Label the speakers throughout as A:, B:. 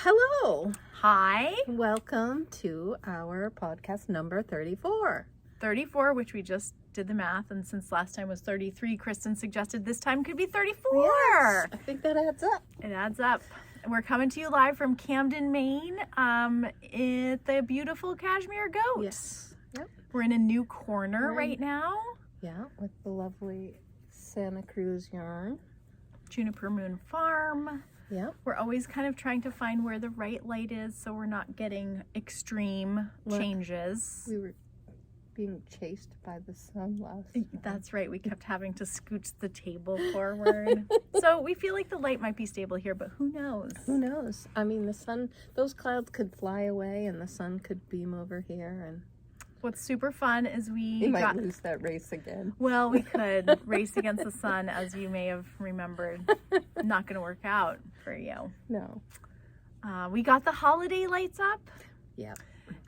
A: Hello.
B: Hi.
A: Welcome to our podcast number 34.
B: 34, which we just did the math, and since last time was 33, Kristin suggested this time could be 34.
A: Yes, I think that adds up.
B: It adds up. We're coming to you live from Camden, Maine, at the beautiful Cashmere Goat.
A: Yes. Yep.
B: We're in a new corner right now.
A: Yeah, with the lovely Santa Cruz yarn.
B: Juniper Moon Farm.
A: Yep.
B: We're always kind of trying to find where the right light is so we're not getting extreme changes.
A: We were being chased by the sun last night.
B: That's right. We kept having to scooch the table forward. So we feel like the light might be stable here, but who knows?
A: Who knows? I mean, the sun, those clouds could fly away and the sun could beam over here, and
B: what's super fun is
A: we might lose that race again.
B: Well, we could race against the sun, as you may have remembered. Not going to work out for you.
A: No.
B: We got the holiday lights up.
A: Yeah.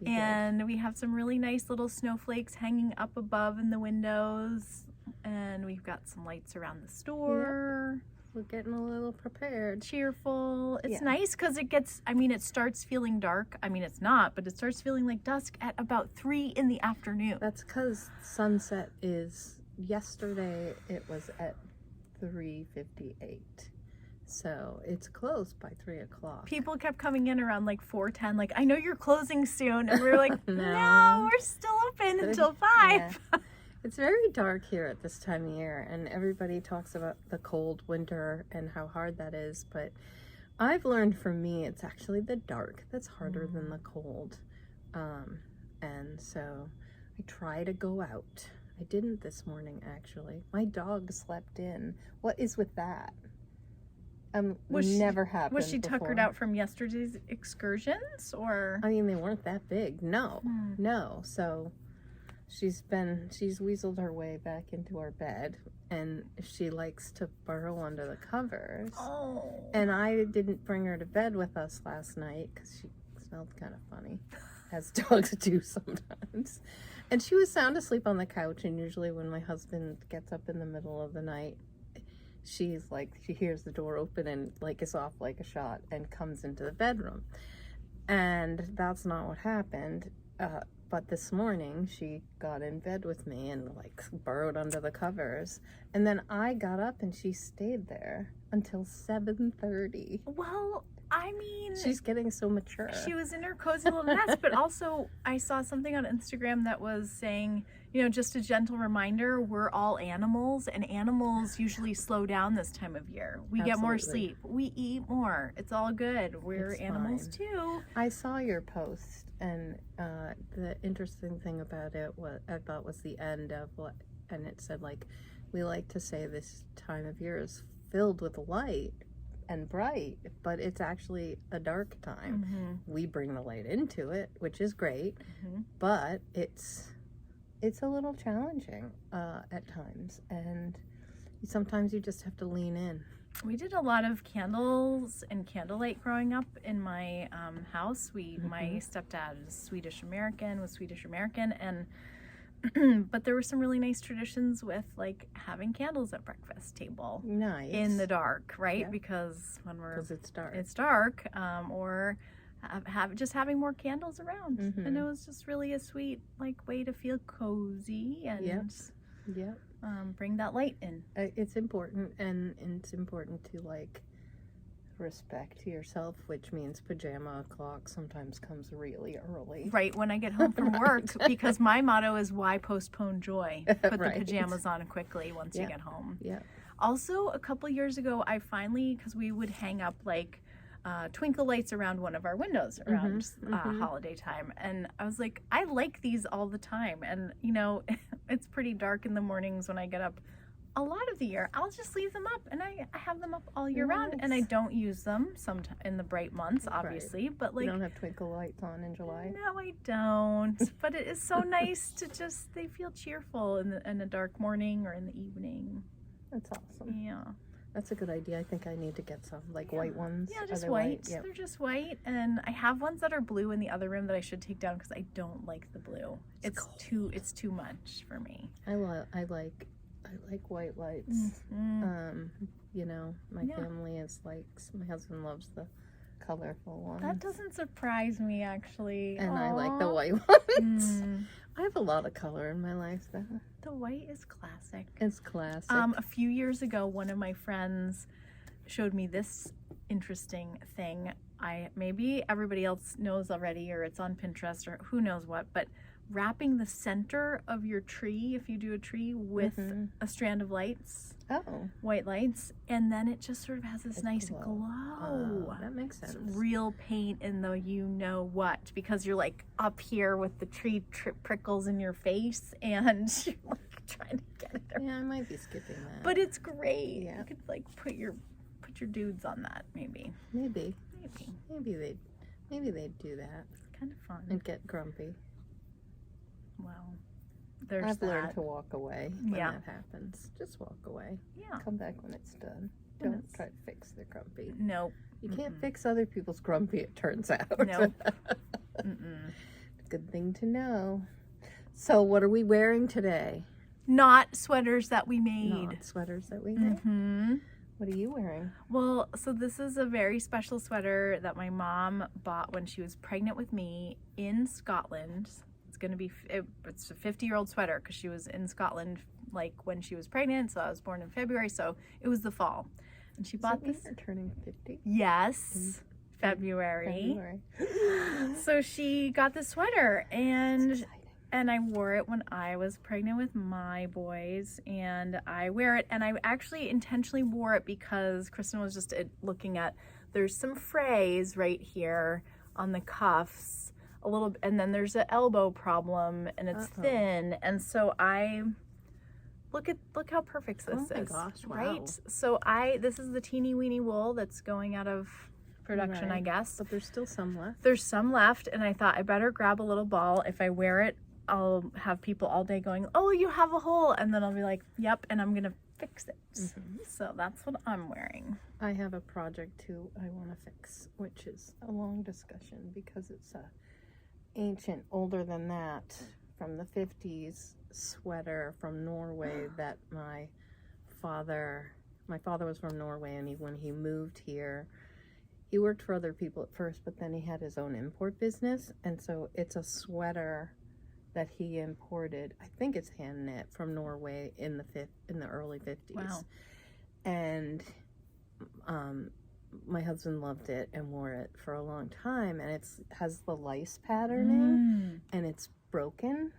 B: And we have some really nice little snowflakes hanging up above in the windows. And we've got some lights around the store.
A: Yep. We're getting a little prepared.
B: Cheerful. It's nice because it gets, it starts feeling dark. It's not, but it starts feeling like dusk at about 3 in the afternoon.
A: That's because sunset is, yesterday it was at 3:58. So it's closed by 3 o'clock.
B: People kept coming in around like 4:10, like, I know you're closing soon. And we were like,
A: No.
B: no, we're still open until 5.
A: Yeah. It's very dark here at this time of year, and everybody talks about the cold winter and how hard that is, but I've learned for me it's actually the dark that's harder than the cold. And so I try to go out. I didn't this morning, actually. My dog slept in. What is with that? Never happened
B: Was she
A: before.
B: tuckered out from yesterday's excursions, or?
A: They weren't that big. No. So she's weaseled her way back into our bed, and she likes to burrow under the covers.
B: Oh.
A: And I didn't bring her to bed with us last night because she smelled kind of funny, as dogs do sometimes. And she was sound asleep on the couch, and usually when my husband gets up in the middle of the night, she's like, she hears the door open and is off like a shot and comes into the bedroom. And that's not what happened. But this morning she got in bed with me and burrowed under the covers. And then I got up and she stayed there until 7:30.
B: Well,
A: she's getting so mature.
B: She was in her cozy little nest, but also I saw something on Instagram that was saying, just a gentle reminder, we're all animals, and animals usually slow down this time of year. We get more sleep. We eat more. It's all good. We're animals too.
A: I saw your post, and the interesting thing about it, what I thought was the end of what, and it said we like to say this time of year is filled with light and bright, but it's actually a dark time.
B: Mm-hmm.
A: We bring the light into it, which is great, but it's a little challenging at times, and sometimes you just have to lean in.
B: We did a lot of candles and candlelight growing up in my house. My stepdad is Swedish American, and but there were some really nice traditions with having candles at breakfast table.
A: Nice.
B: In the dark, right?
A: Yeah.
B: Because
A: it's dark.
B: Or just having more candles around. And it was just really a sweet way to feel cozy and bring that light in.
A: It's important, and it's important to respect yourself, which means pajama o'clock sometimes comes really early.
B: Right, when I get home from work, because my motto is, why postpone joy? Put the pajamas on quickly once you get home.
A: Yeah. Also,
B: a couple years ago, I finally, because we would hang up twinkle lights around one of our windows around holiday time, and I was like, I like these all the time, and it's pretty dark in the mornings when I get up a lot of the year. I'll just leave them up, and I have them up all year round, and I don't use them sometimes in the bright months, obviously, but
A: you don't have twinkle lights on in July?
B: No, I don't. But it is so nice to they feel cheerful in a dark morning or in the evening.
A: That's awesome.
B: Yeah.
A: That's a good idea. I think I need to get some white ones.
B: Yeah, just white. Yep. They're just white, and I have ones that are blue in the other room that I should take down because I don't like the blue. It's too much for me.
A: I like white lights. My family is my husband loves the colorful ones.
B: That doesn't surprise me, actually.
A: And
B: Aww.
A: I like the white ones.
B: Mm.
A: I have a lot of color in my life, though.
B: The white is classic.
A: It's classic.
B: A few years ago, one of my friends showed me this interesting thing. Maybe everybody else knows already, or it's on Pinterest, or who knows what, but wrapping the center of your tree, if you do a tree, with a strand of lights, white lights, and then it just sort of has this nice glow.
A: Oh, that makes sense.
B: It's real paint in the you know what, because you're like up here with the tree prickles in your face, and you're like trying to get it around.
A: Yeah, I might be skipping that.
B: But it's great.
A: Yeah.
B: You could like put your dudes on that, maybe.
A: Maybe they'd do that.
B: Kind of fun.
A: And get grumpy.
B: Well, there's
A: I've
B: that.
A: learned to walk away when
B: Yeah.
A: that happens. Just walk away.
B: Yeah.
A: Come back when it's done.
B: When
A: Don't
B: it's-
A: try to fix their grumpy.
B: Nope.
A: You can't fix other people's grumpy, it turns out.
B: Nope. Mm-mm.
A: Good thing to know. So what are we wearing today?
B: Not sweaters that we made.
A: Not sweaters that we made.
B: Mm-hmm.
A: What are you wearing?
B: Well, so this is a very special sweater that my mom bought when she was pregnant with me in Scotland. It's going to be, it's a 50-year-old sweater because she was in Scotland like when she was pregnant. So I was born in February. So it was the fall. And she bought this.
A: You're turning 50?
B: Yes. February. So she got this sweater and I wore it when I was pregnant with my boys, and I wear it, and I actually intentionally wore it because Kristin was just looking at, there's some frays right here on the cuffs, a little, and then there's an elbow problem, and it's thin, and so look how perfect this is.
A: Oh my gosh, wow.
B: Right? So this is the teeny weeny wool that's going out of production,
A: Right.
B: I guess.
A: But there's still some left.
B: There's some left, and I thought I better grab a little ball. If I wear it, I'll have people all day going, oh, you have a hole, and then I'll be like, yep, and I'm gonna fix it. So that's what I'm wearing.
A: I have a project too I want to fix, which is a long discussion because it's a ancient, older than that, from the 50s sweater from Norway that my father was from Norway, and when he moved here, he worked for other people at first, but then he had his own import business, and so it's a sweater that he imported. I think it's hand knit from Norway in the early 50s.
B: Wow.
A: And my husband loved it and wore it for a long time, and it has the lice patterning and it's broken,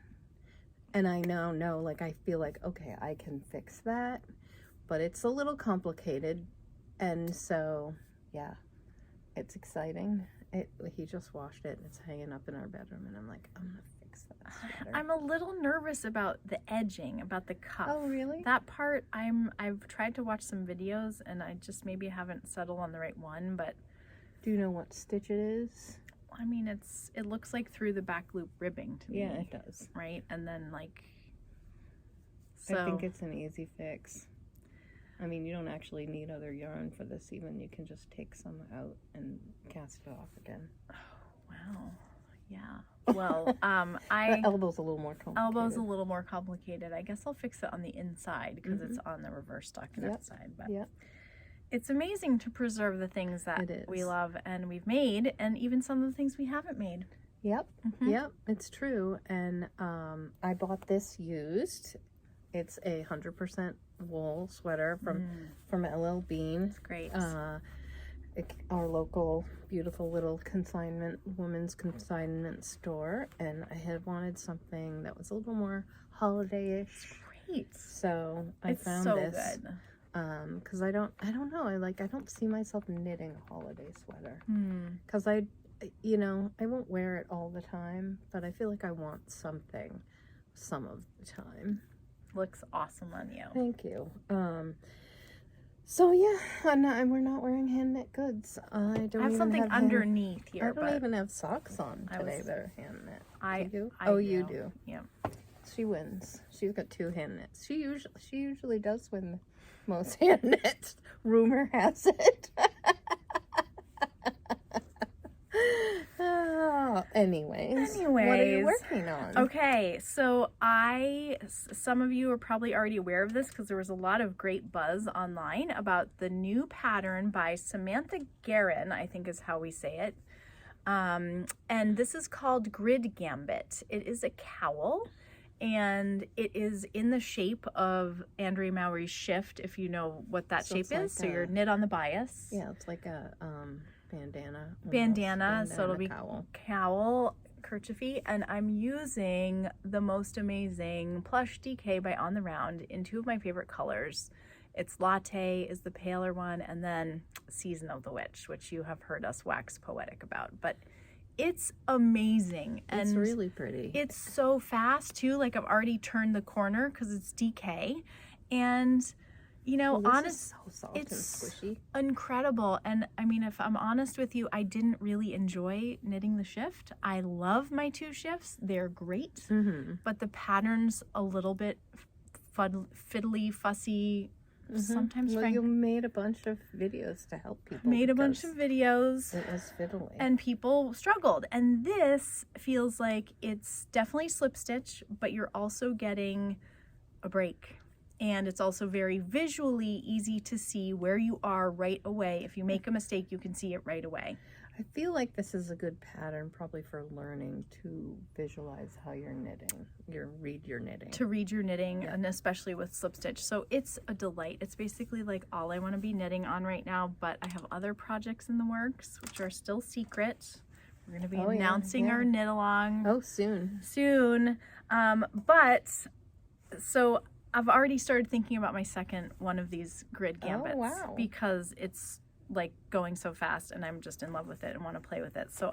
A: and I now know, like, I feel like, okay, I can fix that, but it's a little complicated, and so yeah, it's exciting. He just washed it and it's hanging up in our bedroom, and I'm like, I'm gonna fix that sweater.
B: I'm a little nervous about the edging, about the cuff.
A: Oh, really?
B: That part, I've tried to watch some videos, and I just maybe haven't settled on the right one, but
A: Do you know what stitch it is?
B: I mean, it looks like through the back loop ribbing to me.
A: Yeah, it does.
B: Right? And then like, so.
A: I think it's an easy fix. I mean, you don't actually need other yarn for this even. You can just take some out and cast it off again.
B: Oh, wow. Yeah. Well,
A: The elbow's a little more complicated.
B: Elbow's a little more complicated. I guess I'll fix it on the inside because it's on the reverse stockinette side. But it's amazing to preserve the things that we love and we've made, and even some of the things we haven't made.
A: Yep. Yep, it's true. And I bought this used. It's a 100% wool sweater from LL Bean.
B: It's great.
A: Our local beautiful little women's consignment store, and I had wanted something that was a little more holiday-ish.
B: Great.
A: So I found this.
B: Good.
A: Because I don't know. I don't see myself knitting a holiday sweater. Because I won't wear it all the time, but I feel like I want something some of the time.
B: Looks awesome on you.
A: Thank you. So yeah, we're not wearing hand knit goods. I have
B: something underneath here.
A: I don't even have socks on today that are hand knit.
B: You
A: do.
B: Yeah.
A: She wins. She's got 2 hand knits. She usually does win the most hand knits. Rumor has it. Anyways, what are you working on?
B: Okay, so some of you are probably already aware of this because there was a lot of great buzz online about the new pattern by Samantha Guerin, I think is how we say it. And this is called Grid Gambit. It is a cowl, and it is in the shape of Andrea Mowry's shift, if you know what that shape is. So you're knit on the bias.
A: Yeah, it's like a bandana.
B: Bandana, so it'll be
A: cowl,
B: kerchiefy, and I'm using the most amazing plush DK by On the Round in two of my favorite colors. It's Latte is the paler one, and then Season of the Witch, which you have heard us wax poetic about. But it's amazing. And
A: it's really pretty.
B: It's so fast too. Like I've already turned the corner because it's DK, and you know,
A: honestly, so soft
B: it's
A: and squishy.
B: Incredible. And I mean, if I'm honest with you, I didn't really enjoy knitting the shift. I love my two shifts. They're great. But the pattern's a little bit fiddly, fussy. Sometimes
A: you made a bunch of videos to help people.
B: Made a bunch of videos.
A: It was fiddly.
B: And people struggled. And this feels like it's definitely slip stitch, but you're also getting a break. And it's also very visually easy to see where you are right away. If you make a mistake, you can see it right away.
A: I feel like this is a good pattern probably for learning to visualize how you're knitting. Read your knitting.
B: To read your knitting, and especially with slip stitch. So it's a delight. It's basically like all I want to be knitting on right now, but I have other projects in the works, which are still secret. We're going to be announcing our knit along.
A: Oh, soon.
B: Soon. But so I've already started thinking about my second one of these grid gambits.
A: Oh, wow.
B: Because it's like going so fast and I'm just in love with it and want to play with it. So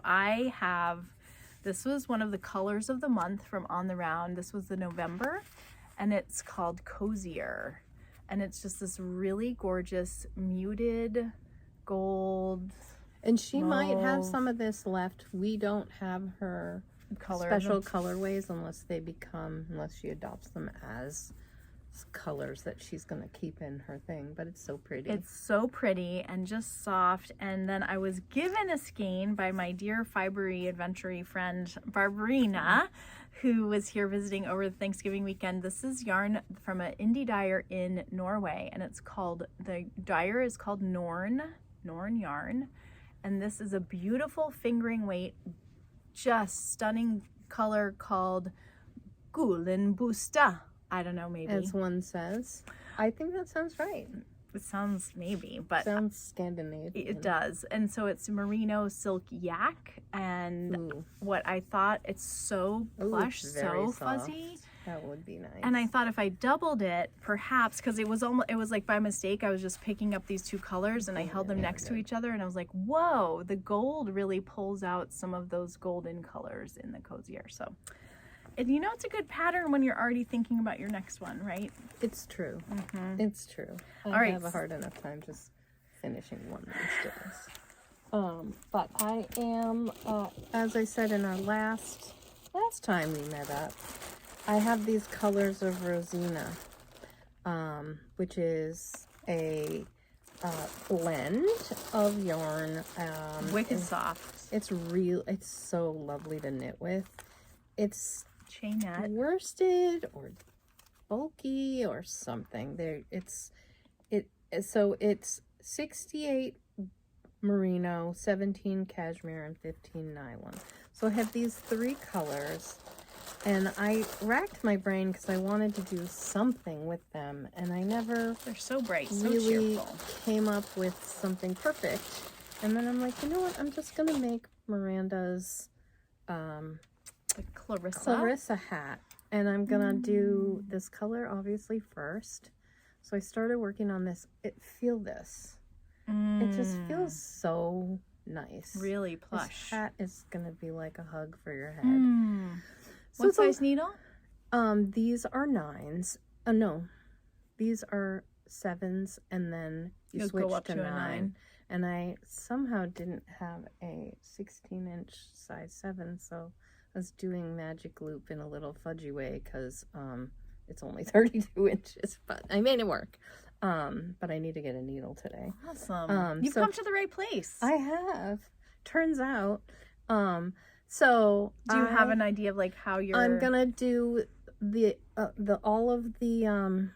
B: this was one of the colors of the month from On the Round. This was the November, and it's called Cozier. And it's just this really gorgeous muted gold.
A: And she might have some of this left. We don't have her special colorways unless she adopts them as colors that she's going to keep in her thing, but it's so pretty.
B: It's so pretty and just soft. And then I was given a skein by my dear fibery adventure friend Barbarina, who was here visiting over the Thanksgiving weekend. This is yarn from an indie dyer in Norway, and the dyer is called Norn yarn, and this is a beautiful fingering weight, just stunning color called Gulen Busta. I don't know, maybe.
A: As one says. I think that sounds right.
B: It sounds maybe, but...
A: Sounds Scandinavian.
B: It does. And so it's merino silk yak. And what I thought, it's so plush, so fuzzy.
A: That would be nice.
B: And I thought if I doubled it, perhaps, because it was like by mistake, I was just picking up these two colors and I held them next to each other. And I was like, whoa, the gold really pulls out some of those golden colors in the Cozier. So... And you know it's a good pattern when you're already thinking about your next one, right?
A: It's true. It's true. I have a hard enough time just finishing one these days. But I am, as I said in our last time we met up, I have these colors of Rosina, which is a blend of yarn.
B: Wicked soft.
A: It's so lovely to knit with. It's
B: chainette,
A: worsted or bulky or something. So it's 68 merino, 17 cashmere, and 15 nylon. So I have these three colors, and I racked my brain because I wanted to do something with them, and I never
B: they're so bright,
A: really
B: so cheerful,
A: came up with something perfect. And then I'm like, you know what, I'm just gonna make Miranda's
B: the Clarissa
A: hat, and I'm gonna do this color obviously first. So I started working on this. It just feels so nice.
B: Really plush.
A: This hat is gonna be like a hug for your head.
B: So what size needle?
A: These are 9s. No, these are 7s, and then you switch
B: go up to a 9.
A: And I somehow didn't have a 16-inch size 7, so I was doing magic loop in a little fudgy way because it's only 32 inches, but I made it work. But I need to get a needle today.
B: Awesome. You've come to the right place.
A: I have. Turns out, So
B: do you have an idea of like how you're?
A: I'm gonna do the all of the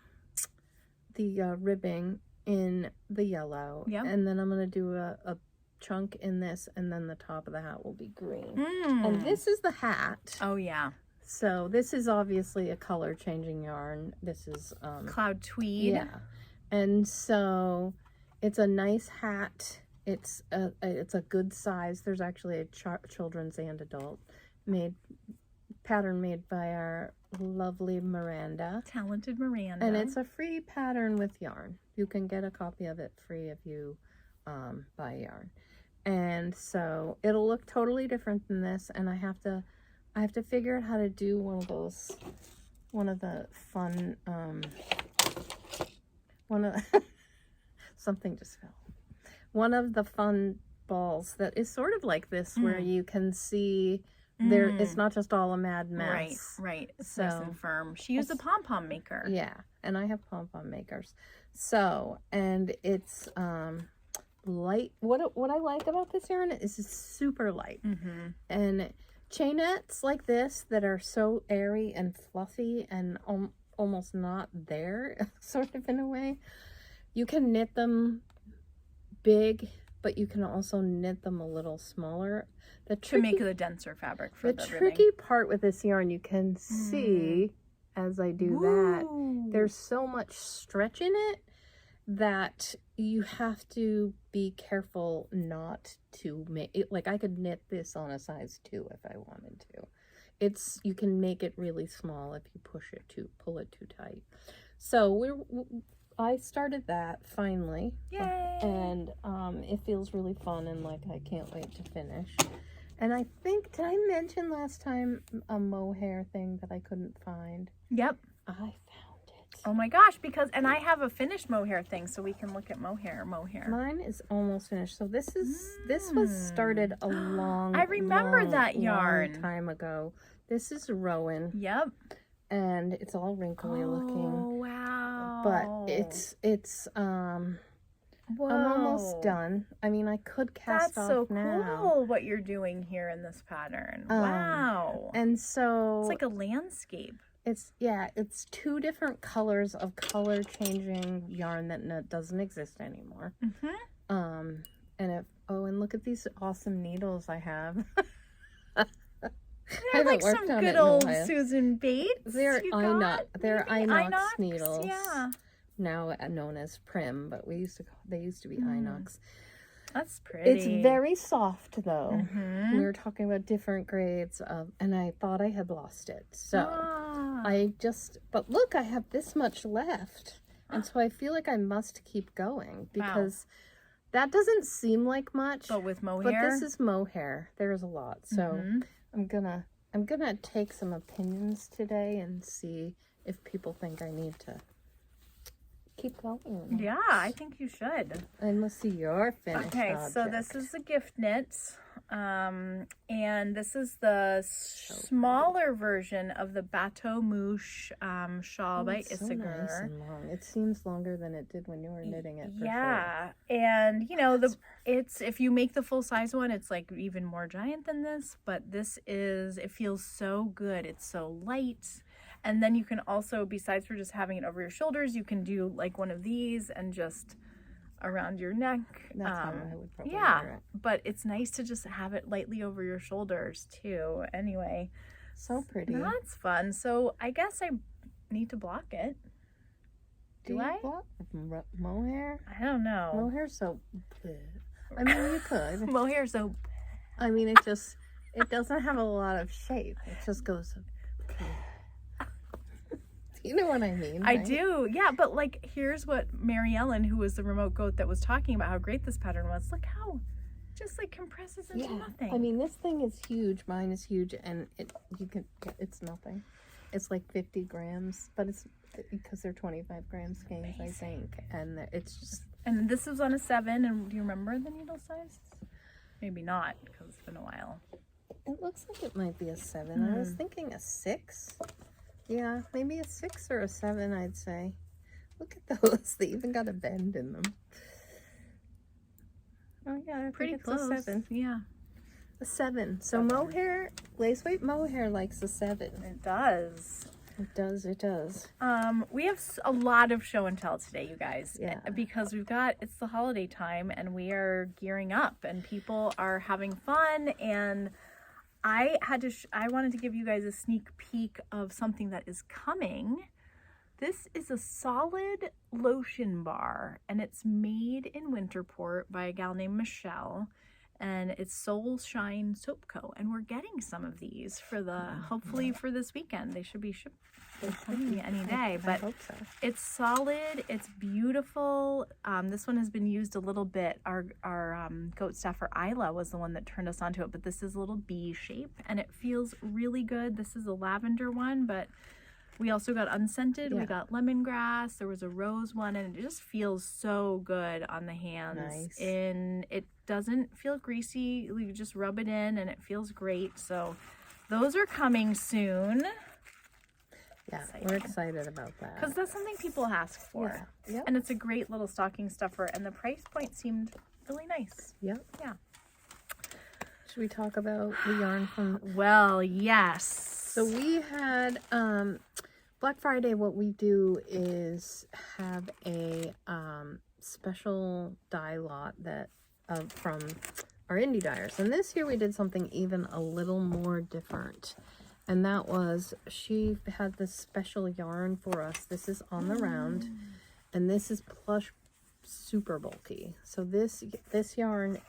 A: ribbing in the yellow, and then I'm gonna do a chunk in this, and then the top of the hat will be green. And this is the hat.
B: Oh yeah.
A: So this is obviously a color changing yarn. This is
B: cloud tweed.
A: Yeah, and so it's a nice hat. It's a good size. There's actually a children's and adult pattern made by our lovely Miranda.
B: Talented Miranda.
A: And it's a free pattern with yarn. You can get a copy of it free if you buy yarn. And so it'll look totally different than this, and I have to figure out how to do one of the fun something just fell. One of the fun balls that is sort of like this, where you can see there, it's not just all a mad mess.
B: Right. It's nice and firm. She used a pom-pom maker.
A: Yeah, and I have pom-pom makers. So, and it's light. What I like about this yarn is it's super light. And chainettes like this that are so airy and fluffy and almost not there, sort of in a way, you can knit them big, but you can also knit them a little smaller.
B: To make the denser fabric for the
A: tricky part with this yarn, you can see as I do that, there's so much stretch in it that you have to be careful not to make it. Like, I could knit this on a size 2 if I wanted to. You can make it really small if you pull it too tight. So I started that finally.
B: Yay!
A: And it feels really fun, and like I can't wait to finish. And I think, did I mention last time a mohair thing that I couldn't find?
B: Yep.
A: I found it.
B: Oh my gosh, and I have a finished mohair thing, so we can look at mohair.
A: Mine is almost finished. So this was started a long
B: that yarn.
A: long time ago. This is Rowan.
B: Yep.
A: And it's all wrinkly looking.
B: Oh wow.
A: But it's
B: Whoa.
A: I'm almost done. I mean, I could cast
B: That's
A: off
B: so
A: now.
B: cool what you're doing here in this pattern. Wow.
A: And so
B: it's like a landscape.
A: It's 2 different colors of color changing yarn that doesn't exist anymore. And look at these awesome needles I have.
B: They're like some good old Susan Bates.
A: They're Inox needles.
B: Yeah.
A: Now known as Prim, but they used to be Inox.
B: That's pretty.
A: It's very soft though. We were talking about different grades and I thought I had lost it. So but look, I have this much left. And so I feel like I must keep going because that doesn't seem like much.
B: But with mohair?
A: But this is mohair. There's a lot. So I'm gonna take some opinions today and see if people think I need to keep going.
B: Yeah, I think you should.
A: And let's see your finished object.
B: So this is a gift knit. And this is the smaller version of the Bateau Mouche shawl by
A: It's
B: Isager.
A: so nice and long. It seems longer than it did when you were knitting it.
B: Yeah, and it's if you make the full size one, it's like even more giant than this. But it feels so good. It's so light. And then you can also, besides for just having it over your shoulders, you can do like one of these and just around your neck.
A: That's how I would probably wear it.
B: But it's nice to just have it lightly over your shoulders too. Anyway,
A: so pretty.
B: That's fun. So I guess I need to block it. Do I?
A: Block mohair?
B: I don't know.
A: Mohair's so. I mean, you could.
B: Mohair's so.
A: I mean, it doesn't have a lot of shape. It just goes. You know what I mean,
B: right? I do, yeah. But like, here's what Mary Ellen, who was the remote goat that was talking about how great this pattern was. Look how just like compresses into nothing.
A: I mean, this thing is huge. Mine is huge, and it's nothing. It's like 50 grams, but it's because they're 25 gram skeins, I think, and it's just.
B: And this is on a 7. And do you remember the needle size? Maybe not, because it's been a while.
A: It looks like it might be a 7. I was thinking a 6. Yeah, maybe a 6 or a 7, I'd say. Look at those. They even got a bend in them. Oh, yeah,
B: pretty close.
A: A 7.
B: Yeah.
A: A 7. So mohair, lace weight mohair likes a 7.
B: It does.
A: It does. It does.
B: We have a lot of show and tell today, you guys.
A: Yeah.
B: Because it's the holiday time and we are gearing up and people are having fun. And I wanted to give you guys a sneak peek of something that is coming. This is a solid lotion bar and it's made in Winterport by a gal named Michelle. And it's Soul Shine Soap Co. And we're getting some of these for hopefully for this weekend. They should be shipping any day. But
A: I hope so.
B: It's solid. It's beautiful. This one has been used a little bit. Our goat staffer Isla was the one that turned us onto it. But this is a little bee shape and it feels really good. This is a lavender one, but we also got unscented. Yeah. We got lemongrass. There was a rose one, and it just feels so good on the hands.
A: Nice.
B: And it doesn't feel greasy. You just rub it in, and it feels great. So those are coming soon.
A: Yeah, we're excited about that.
B: Because that's something people ask for.
A: Yeah. Yep.
B: And it's a great little stocking stuffer, and the price point seemed really nice.
A: Yep.
B: Yeah.
A: Should we talk about the yarn from...
B: Well, yes.
A: So we had Black Friday. What we do is have a special dye lot that from our indie-dyers, and this year we did something even a little more different, and that was she had this special yarn for us. This is On the Round, and this is plush super bulky. So this don't.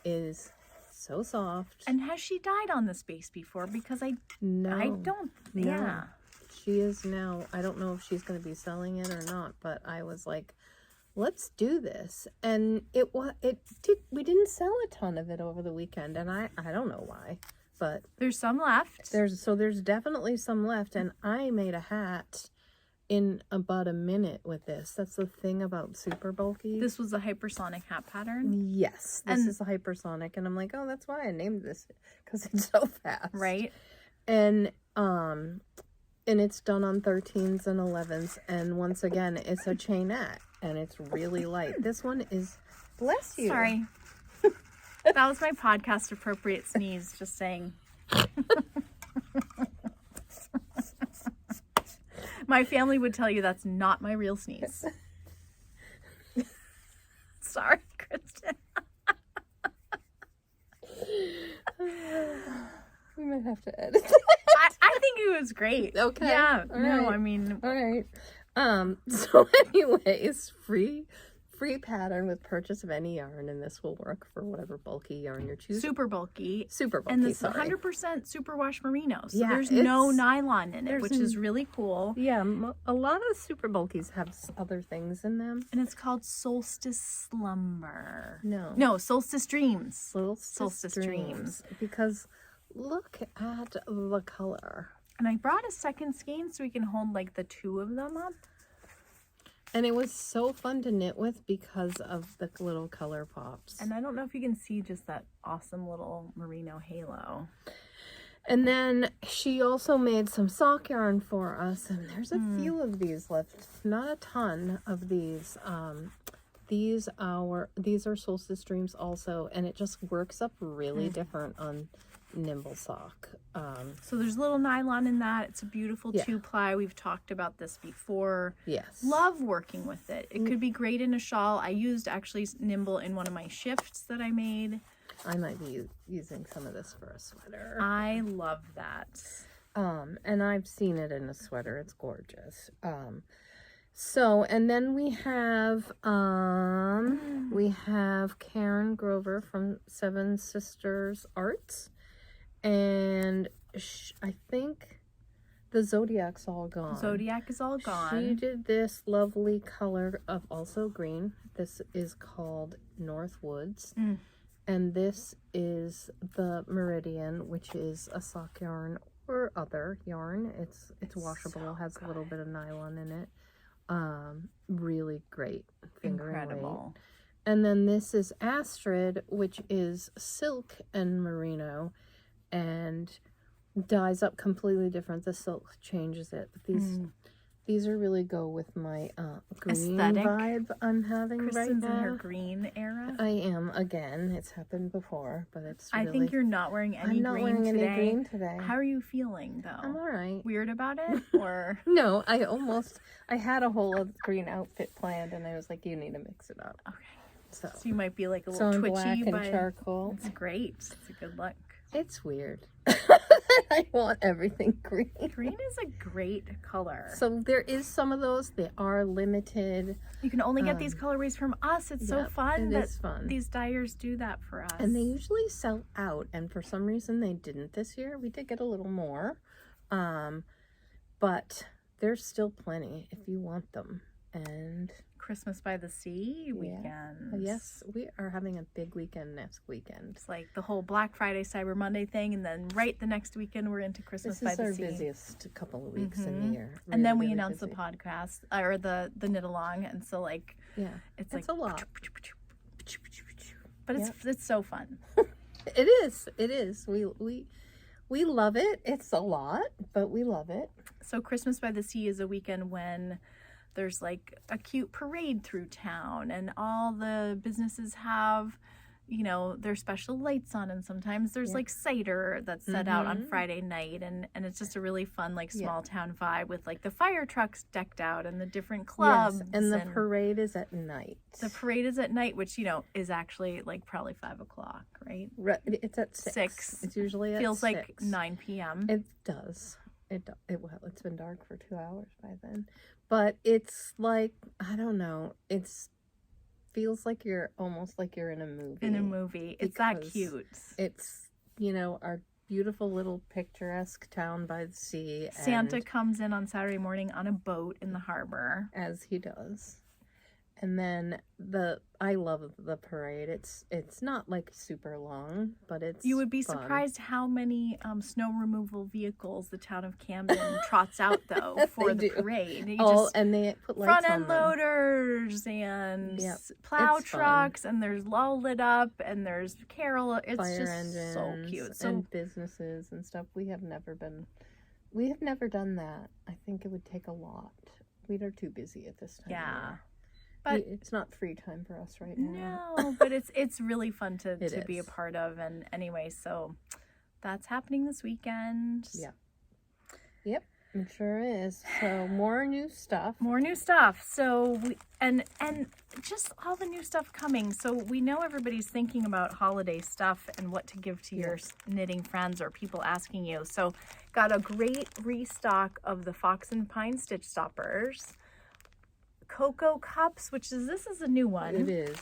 A: So soft.
B: And has she dyed on this base before? Because I don't.
A: No.
B: Yeah.
A: She is now. I don't know if she's going to be selling it or not, but I was like, let's do this. And we didn't sell a ton of it over the weekend, and I don't know why, but
B: there's some left.
A: There's definitely some left, and I made a hat in about a minute with this. That's the thing about super bulky.
B: This was a hypersonic hat pattern?
A: Yes. This is a hypersonic, and I'm like, oh, that's why I named this, because it's so fast.
B: Right.
A: And it's done on 13s and 11s, and once again, it's a chainette, and it's really light. This one is, bless you.
B: Sorry. That was my podcast appropriate sneeze, just saying. My family would tell you that's not my real sneeze. Sorry, Kristin.
A: We might have to edit.
B: I think it was great.
A: Okay.
B: Yeah.
A: All
B: no,
A: right.
B: I mean.
A: All right. So anyways, free pattern with purchase of any yarn, and this will work for whatever bulky yarn you're choosing.
B: Super bulky.
A: And
B: this is 100% superwash merino. So
A: yeah,
B: there's no nylon in it, which is really cool.
A: Yeah, a lot of the super bulkies have other things in them.
B: And it's called Solstice Slumber.
A: No,
B: Solstice Dreams.
A: Solstice Dreams. Because look at the color.
B: And I brought a second skein so we can hold like the two of them up.
A: And it was so fun to knit with because of the little color pops.
B: And I don't know if you can see just that awesome little merino halo.
A: And then she also made some sock yarn for us, and there's a few of these left. Not a ton of these. These are Solstice Dreams also, and it just works up really different on Nimble sock.
B: So there's a little nylon in that. It's a beautiful 2-ply. We've talked about this before.
A: Yes.
B: Love working with it. It could be great in a shawl. I used actually Nimble in one of my shifts that I made.
A: I might be using some of this for a sweater.
B: I love that.
A: And I've seen it in a sweater. It's gorgeous. So, and then we have Karen Grover from Seven Sisters Arts, and I think the Zodiac's all gone.
B: Zodiac is all gone.
A: She did this lovely color of also green. This is called North Woods. And this is the Meridian, which is a sock yarn or other yarn. It's washable, so has a little bit of nylon in it. Really great fingering
B: Incredible.
A: weight. And then this is Astrid, which is silk and merino, and dyes up completely different. The silk changes it. But These are really go with my green
B: Aesthetic.
A: vibe I'm having right
B: Kristen's
A: now.
B: in her green era.
A: I am again. It's happened before, but it's really...
B: I think you're not wearing any
A: I'm not
B: green
A: wearing
B: today.
A: any green today.
B: How are you feeling though?
A: I'm all right.
B: Weird about it, or
A: No, I had a whole green outfit planned, and I was like, you need to mix it up.
B: okay?
A: So
B: So you might be like a
A: so
B: little
A: in
B: twitchy,
A: black and
B: but
A: charcoal.
B: it's great. It's a good look.
A: It's weird. I want everything green.
B: Green is a great color.
A: So there is some of those. They are limited.
B: You can only get these colorways from us. It's so
A: Yep,
B: fun
A: it
B: that
A: is fun.
B: these dyers do that for us.
A: And they usually sell out, and for some reason they didn't this year. We did get a little more, but there's still plenty if you want them. And
B: Christmas by the Sea weekend.
A: yes, we are having a big weekend next weekend.
B: It's like the whole Black Friday, Cyber Monday thing, and then right the next weekend we're into Christmas
A: This
B: by
A: is
B: the
A: our
B: Sea.
A: busiest couple of weeks in the year.
B: And then we
A: Really
B: announce the
A: busy.
B: podcast or the knit along, and so like
A: Yeah,
B: it's
A: it's
B: like
A: a lot.
B: but it's so fun.
A: It is. It is. We love it. It's a lot, but we love it.
B: So Christmas by the Sea is a weekend when there's like a cute parade through town, and all the businesses have, you know, their special lights on, and sometimes there's like cider that's set out on Friday night, and it's just a really fun like small town vibe with like the fire trucks decked out and the different clubs.
A: Yes, and the parade is at night.
B: The parade is at night, which, you know, is actually like probably 5 o'clock, right?
A: It's at 6. It's usually at
B: Feels
A: 6.
B: like 9 p.m.
A: It does. Well, it's been dark for 2 hours by then. But it's like, I don't know. Feels like you're almost like you're in a movie.
B: In a movie. It's that cute.
A: It's, you know, our beautiful little picturesque town by the sea.
B: Santa
A: and
B: comes in on Saturday morning on a boat in the harbor.
A: as he does. And then I love the parade. It's not like super long, but it's
B: You would be
A: fun.
B: surprised how many snow removal vehicles the town of Camden trots out though for the
A: do.
B: parade. You
A: Oh,
B: just
A: and they put lights
B: front
A: on
B: end
A: them.
B: loaders and plow
A: It's fun.
B: trucks, and there's all lit up, and there's carol. It's
A: Fire
B: just
A: engines
B: so cute. So
A: and businesses and stuff. We have never done that. I think it would take a lot. We are too busy at this time.
B: yeah.
A: Of
B: But
A: year. It's not free time for us right now.
B: no, but it's really fun to be a
A: is.
B: part of. And anyway, so that's happening this weekend.
A: Yeah. Yep, it sure is. So more new stuff.
B: More new stuff. So we and just all the new stuff coming. So we know everybody's thinking about holiday stuff and what to give to your knitting friends or people asking you. So got a great restock of the Fox and Pine stitch stoppers. Cocoa cups, this is a new one.
A: It is.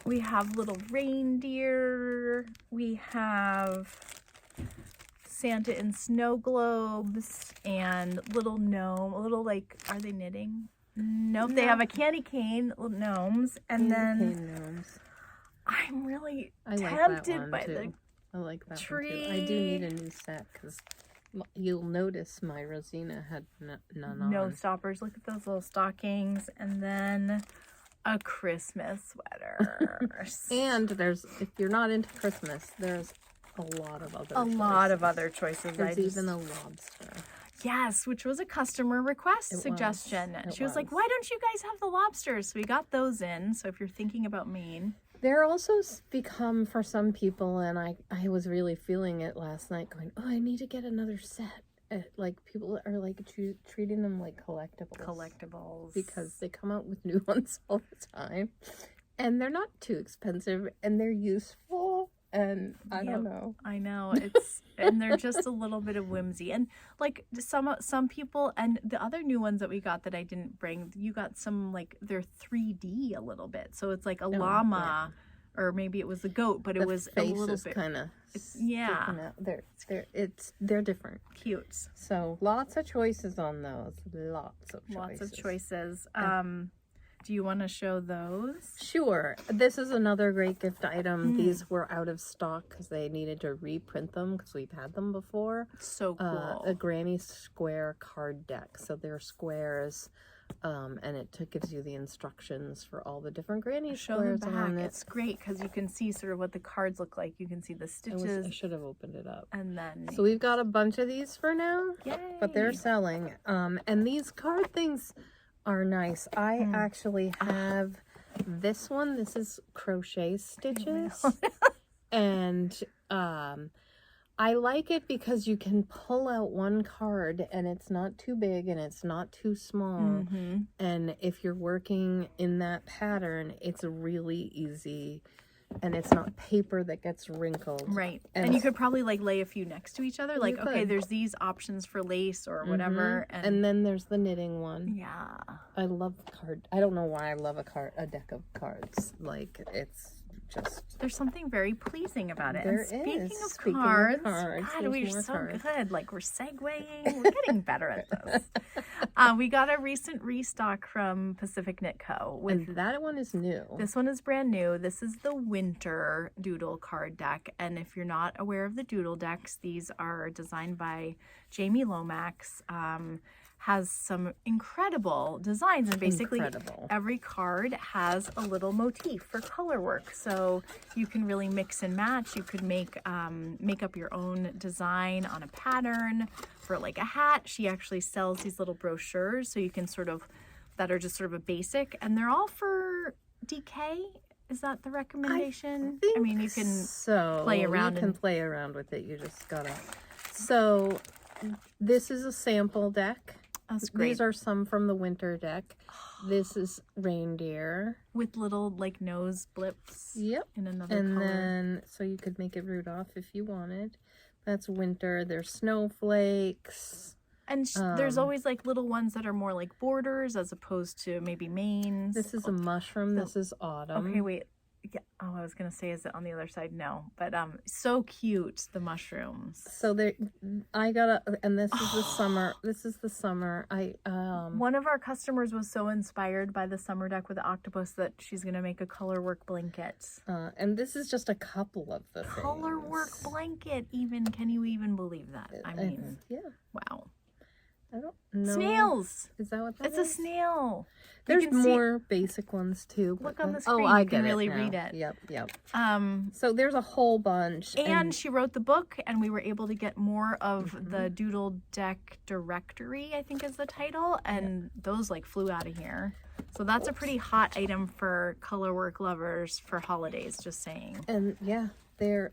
B: We have little reindeer. We have Santa in snow globes and little gnome. Are they knitting? Nope. No. They have a candy cane, little gnomes, and
A: Gnomes.
B: I'm really
A: I like
B: tempted
A: that one
B: by
A: too. I like that
B: tree.
A: one too. I do need a new set because you'll notice my Rosina had none on.
B: No stoppers. Look at those little stockings, and then a Christmas sweater.
A: And if you're not into Christmas, there's a lot of other choices. There's even a lobster.
B: Yes, which was a customer request suggestion. She was like, why don't you guys have the lobsters? So we got those in. So if you're thinking about Maine.
A: They're also become, for some people, and I was really feeling it last night, going, oh, I need to get another set. Like, people are, like, treating them like collectibles. Because they come out with new ones all the time. And they're not too expensive, and they're useful, and I don't know.
B: I know. And they're just a little bit of whimsy. And, like, some people, and the other new ones that we got that I didn't bring, you got some, like, they're 3D a little bit. So it's like a llama, or maybe it was a goat, but it was a little bit
A: kind of they're different.
B: Cute.
A: So lots of choices on those. Lots of choices.
B: Do you want to show those?
A: Sure. This is another great gift item. These were out of stock because they needed to reprint them because we've had them before.
B: So cool.
A: A granny square card deck. So they're squares And it gives you the instructions for all the different granny
B: Show
A: squares
B: them back.
A: on it.
B: It's great because you can see sort of what the cards look like. You can see the stitches.
A: I should have opened it up.
B: And then...
A: So we've got a bunch of these for now.
B: Yay.
A: But they're selling. And these card things are nice. I actually have this one. This is crochet stitches. And I like it because you can pull out one card and it's not too big and it's not too small. And if you're working in that pattern, it's really easy and it's not paper that gets wrinkled.
B: Right. And you could probably like lay a few next to each other. Like, okay, there's these options for lace or whatever.
A: And then there's the knitting one.
B: Yeah.
A: I love card. I don't know why I love a deck of cards. Like, it's just...
B: There's something very pleasing about it.
A: There
B: and
A: is.
B: Speaking of cards, God,
A: there's
B: we're
A: more
B: so
A: cards.
B: good. Like, we're segueing. We're getting better at this. We got a recent restock from Pacific Knit Co.
A: And that one is new.
B: This one is brand new. This is the winter doodle card deck. And if you're not aware of the doodle decks, these are designed by Jamie Lomax. Has some incredible designs, and basically every card has a little motif for color work, so you can really mix and match. You could make up your own design on a pattern for like a hat. She actually sells these little brochures, so you can that are just sort of a basic, and they're all for DK. Is that the recommendation? I mean, you can play around.
A: You can play around with it. You just gotta. So this is a sample deck.
B: That's great.
A: These are some from the winter deck. This is reindeer.
B: With little, like, nose blips.
A: Yep.
B: In another
A: and
B: color.
A: Then, so you could make it Rudolph if you wanted. That's winter. There's snowflakes.
B: And there's always, like, little ones that are more like borders as opposed to maybe mains.
A: This is a mushroom. This is autumn.
B: Okay, wait. Yeah. Oh, I was going to say, is it on the other side? No. But so cute, the mushrooms.
A: So I got and this is the summer. This is the summer.
B: One of our customers was so inspired by the summer deck with the octopus that she's going to make a color work blanket.
A: And this is just a couple of the
B: color work blanket, even. Can you even believe that? I mean,
A: yeah.
B: Wow.
A: I don't know.
B: Snails.
A: Is that what that
B: is?
A: It's
B: a snail.
A: There's more basic ones too.
B: Look on the screen.
A: I
B: you can
A: get
B: really
A: it now.
B: read it.
A: Yep. So there's a whole bunch.
B: And she wrote the book, and we were able to get more of the Doodle Deck Directory, I think is the title, and those like flew out of here. So that's a pretty hot item for color work lovers for holidays, just saying.
A: And yeah, there's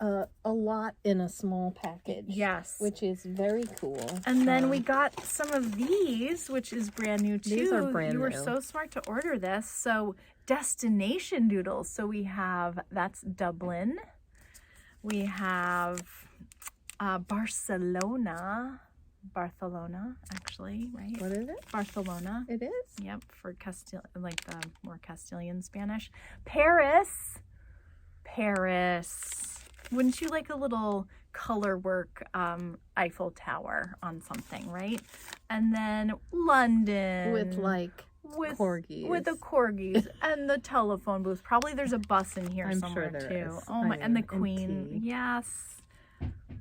A: a lot in a small package.
B: Yes.
A: Which is very cool.
B: And then we got some of these, which is brand new too.
A: These are brand new.
B: You were so smart to order this. So destination doodles. So we have, that's Dublin. We have Barcelona, actually, right?
A: What is it?
B: Barcelona.
A: It is?
B: Yep, for like the more Castilian Spanish. Paris. Wouldn't you like a little color work Eiffel Tower on something, right? And then London.
A: With corgis.
B: With the corgis and the telephone booth. Probably there's a bus in here
A: I'm
B: somewhere
A: sure there
B: too.
A: is.
B: Oh my, and the Queen. Yes.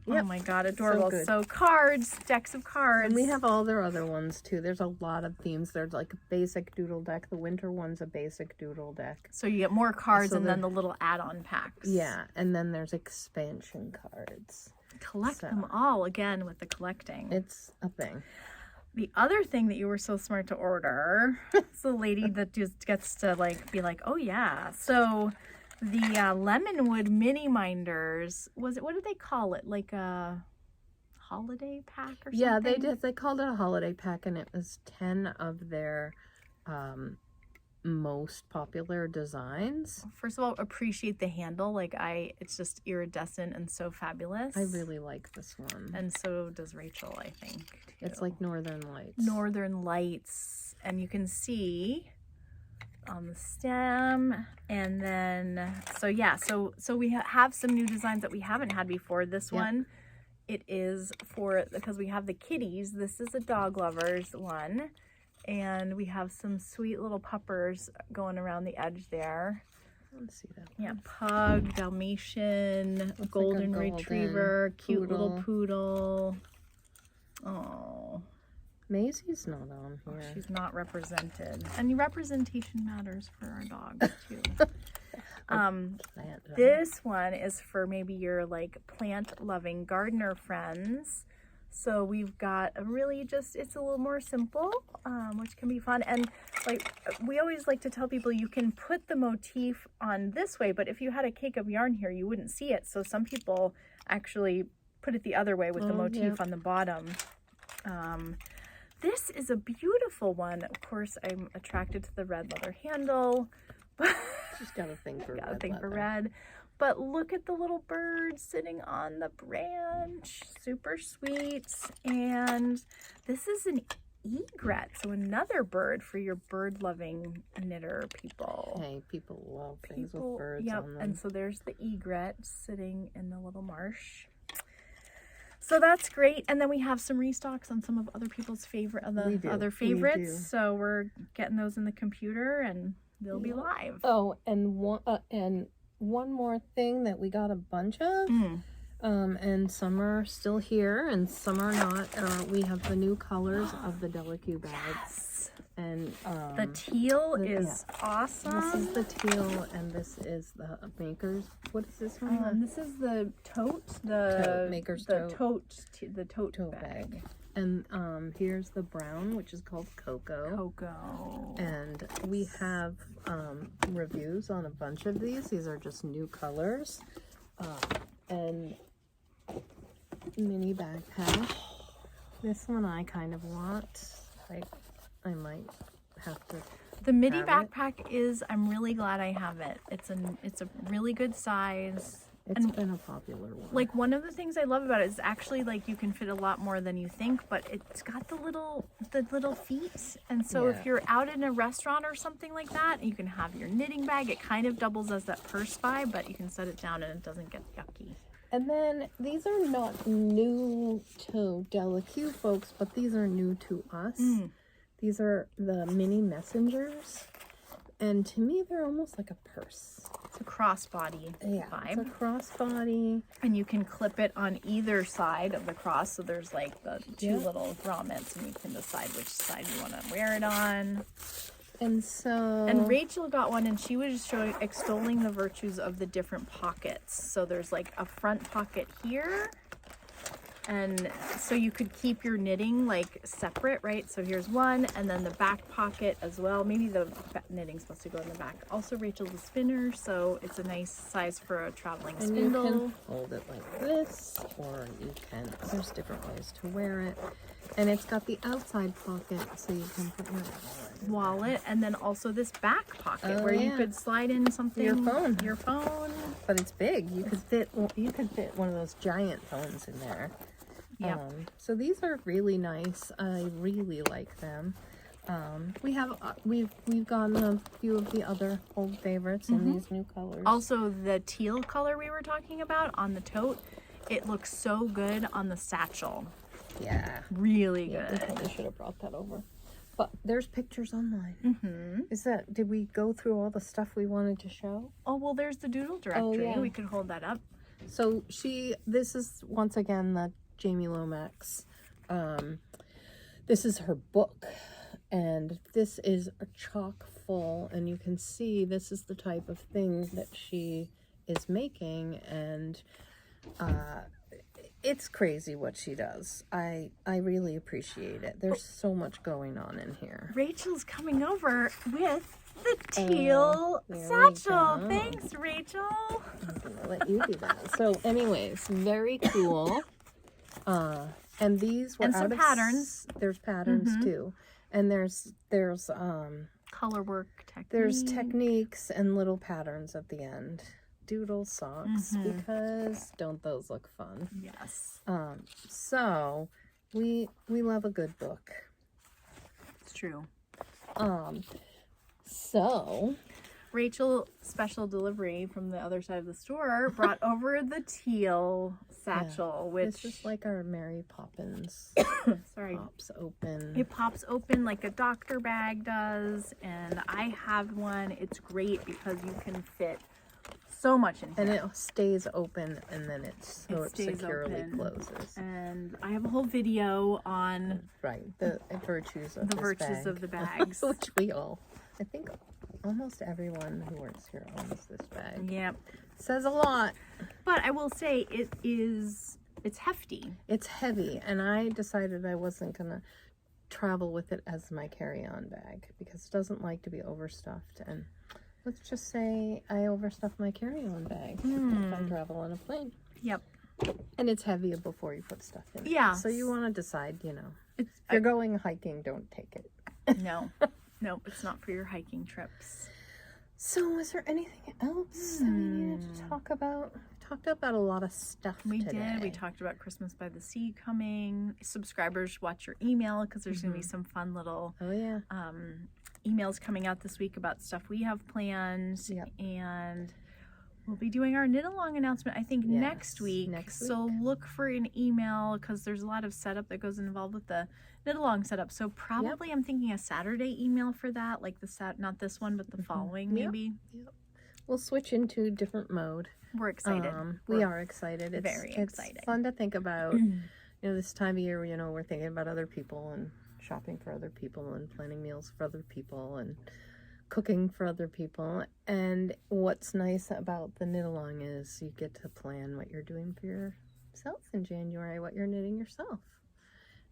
A: Yep.
B: Oh my God, adorable.
A: So good.
B: So cards, decks of cards.
A: And we have all their other ones too. There's a lot of themes. There's like a basic doodle deck. The winter one's a basic doodle deck.
B: So you get more cards and then the little add-on packs.
A: Yeah, and then there's expansion cards.
B: Collect them all again with the collecting.
A: It's a thing.
B: The other thing that you were so smart to order is the lady that just gets to like be like, oh yeah. So the Lemonwood mini minders, what did they call it? Like a holiday pack or something?
A: Yeah, they did. They called it a holiday pack, and it was 10 of their most popular designs.
B: First of all, appreciate the handle. Like it's just iridescent and so fabulous.
A: I really like this one.
B: And so does Rachel, I think. Too.
A: It's like Northern Lights.
B: Northern Lights. And you can see on the stem, and then so we have some new designs that we haven't had before. This one, it is because we have the kitties. This is a dog lovers one, and we have some sweet little puppers going around the edge there.
A: Let's see that.
B: Yeah, pug, Dalmatian, golden retriever, cute little poodle. Oh,
A: Maisie's not on
B: Oh,
A: here.
B: she's not represented. And representation matters for our dogs too. This one is for maybe your like plant loving gardener friends. So we've got a really it's a little more simple, which can be fun. And like we always like to tell people, you can put the motif on this way, but if you had a cake of yarn here, you wouldn't see it. So some people actually put it the other way with the motif on the bottom. This is a beautiful one. Of course, I'm attracted to the red leather handle.
A: She's got a thing for
B: got a thing for red. But look at the little bird sitting on the branch. Super sweet. And this is an egret. So another bird for your bird-loving knitter people.
A: Hey, people love things with birds on them.
B: And so there's the egret sitting in the little marsh. So that's great. And then we have some restocks on some of other people's other favorites. So we're getting those in the computer and they'll be live.
A: Oh, and one more thing that we got a bunch of, and some are still here and some are not. We have the new colors of the Delicue bags.
B: Yes.
A: And
B: the teal is awesome.
A: This is the teal, and this is the maker's. What is this one?
B: This is the tote.
A: Maker's
B: tote.
A: The tote bag. And here's the brown, which is called Cocoa. And we have reviews on a bunch of these. These are just new colors. And mini backpack. This one I kind of want. I might have to.
B: The midi backpack is. I'm really glad I have it. It's a really good size.
A: It's been a popular one.
B: Like one of the things I love about it is actually like you can fit a lot more than you think, but it's got the little feet. And so if you're out in a restaurant or something like that, you can have your knitting bag. It kind of doubles as that purse vibe, but you can set it down and it doesn't get yucky.
A: And then these are not new to Delicue folks, but these are new to us. These are the mini messengers. And to me, they're almost like a purse.
B: It's a crossbody vibe.
A: It's a crossbody.
B: And you can clip it on either side of the cross. So there's like the two little grommets and you can decide which side you want to wear it on. And Rachel got one and she was extolling the virtues of the different pockets. So there's like a front pocket here. And so you could keep your knitting like separate, right? So here's one, and then the back pocket as well. Maybe the knitting's supposed to go in the back. Also, Rachel's a spinner, so it's a nice size for a traveling spindle.
A: You can hold it like this, or you can, there's different ways to wear it. And it's got the outside pocket, so you can put your
B: wallet, and then also this back pocket where you could slide in something. Your phone.
A: But it's big. You could fit one of those giant phones in there.
B: Yeah.
A: So these are really nice. I really like them. We've gotten a few of the other old favorites in these new colors.
B: Also, the teal color we were talking about on the tote, it looks so good on the satchel.
A: Yeah.
B: Really good.
A: We probably should have brought that over. But there's pictures online. Did we go through all the stuff we wanted to show?
B: Oh, well, there's the doodle directory. We could hold that up.
A: So this is once again the Jamie Lomax. This is her book, and this is a chock full, and you can see this is the type of thing that she is making, and it's crazy what she does. I really appreciate it. There's so much going on in here.
B: Rachel's coming over with the teal satchel. Thanks, Rachel.
A: I'm gonna let you do that. So anyways, very cool. And these were
B: and some patterns.
A: There's patterns too, and there's
B: color work techniques.
A: There's techniques and little patterns at the end. Doodle socks, because don't those look fun?
B: Yes.
A: So we love a good book.
B: It's true.
A: So
B: Rachel, special delivery from the other side of the store, brought over the teal satchel, which
A: it's just like our Mary Poppins. Pops open.
B: It pops open like a doctor bag does, and I have one. It's great because you can fit so much in here.
A: And it stays open, and then it
B: stays
A: securely
B: open.
A: closes.
B: And I have a whole video on
A: Right, the virtues of
B: the
A: this
B: virtues
A: bag.
B: of the bags.
A: Which we all, I think almost everyone who works here owns this bag.
B: Yep.
A: Says a lot.
B: But I will say it's hefty.
A: It's heavy, and I decided I wasn't going to travel with it as my carry-on bag because it doesn't like to be overstuffed. And let's just say I overstuff my carry-on bag if I travel on a plane.
B: Yep.
A: And it's heavy before you put stuff in it.
B: Yeah.
A: So you want to decide, you know,
B: It's,
A: if you're going hiking, don't take it.
B: no, it's not for your hiking trips.
A: So is there anything else that we needed to talk about? We talked about a lot of stuff
B: We
A: today.
B: did. We talked about Christmas by the Sea coming. Subscribers, watch your email because there's going to be some fun little
A: Oh, yeah.
B: emails coming out this week about stuff we have planned.
A: Yep.
B: And we'll be doing our knit along announcement, I think,
A: Yes,
B: next week. So look for an email because there's a lot of setup that goes involved with the knit along setup. So probably I'm thinking a Saturday email for that, like not this one, but the following maybe.
A: Yep. We'll switch into different mode.
B: We're excited.
A: We are excited. It's
B: very exciting.
A: It's fun to think about. You know, this time of year, you know, we're thinking about other people and shopping for other people and planning meals for other people and cooking for other people. And what's nice about the knit along is you get to plan what you're doing for yourself in January, what you're knitting yourself.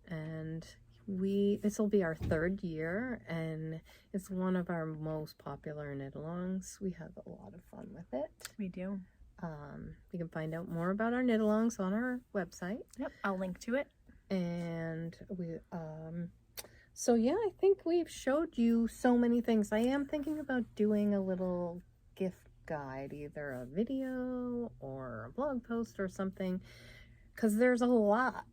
A: And this will be our 3rd year, and it's one of our most popular knit alongs. We have a lot of fun with it.
B: We do.
A: You can find out more about our knit alongs on our website.
B: Yep, I'll link to it.
A: And so yeah, I think we've showed you so many things. I am thinking about doing a little gift guide, either a video or a blog post or something, because there's a lot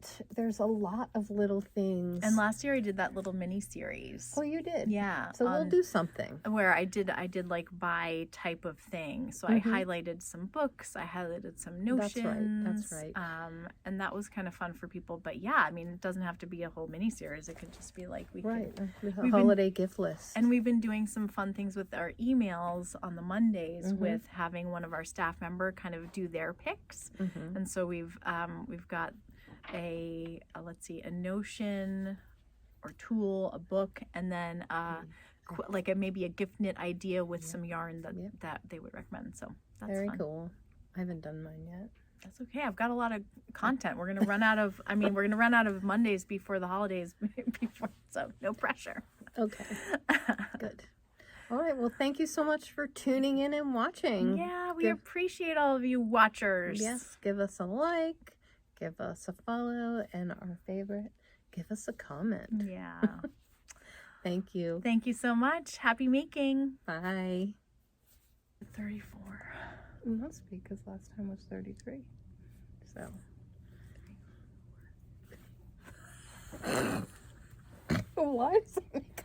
A: of little things.
B: And last year I did that little mini series.
A: Oh, you did?
B: Yeah.
A: So we'll do something
B: Where I did like by type of thing. So I highlighted some books, I highlighted some notions.
A: That's right.
B: And that was kind of fun for people. But yeah, I mean, it doesn't have to be a whole mini series. It could just be like
A: With a holiday gift list.
B: And we've been doing some fun things with our emails on the Mondays with having one of our staff member kind of do their picks. And so we've got a notion or tool, a book, and then maybe a gift knit idea with some yarn that they would recommend. So that's
A: very
B: fun.
A: cool. I haven't done mine yet.
B: That's okay. I've got a lot of content. We're gonna run out of Mondays before the holidays, so no pressure.
A: Okay. Good. All right. Well, thank you so much for tuning in and watching.
B: Yeah, we appreciate all of you watchers.
A: Yes. Give us a like, give us a follow, and our favorite, give us a comment.
B: Yeah.
A: Thank you.
B: Thank you so much. Happy making.
A: Bye.
B: 34.
A: It must be because last time was 33. So. Why does it make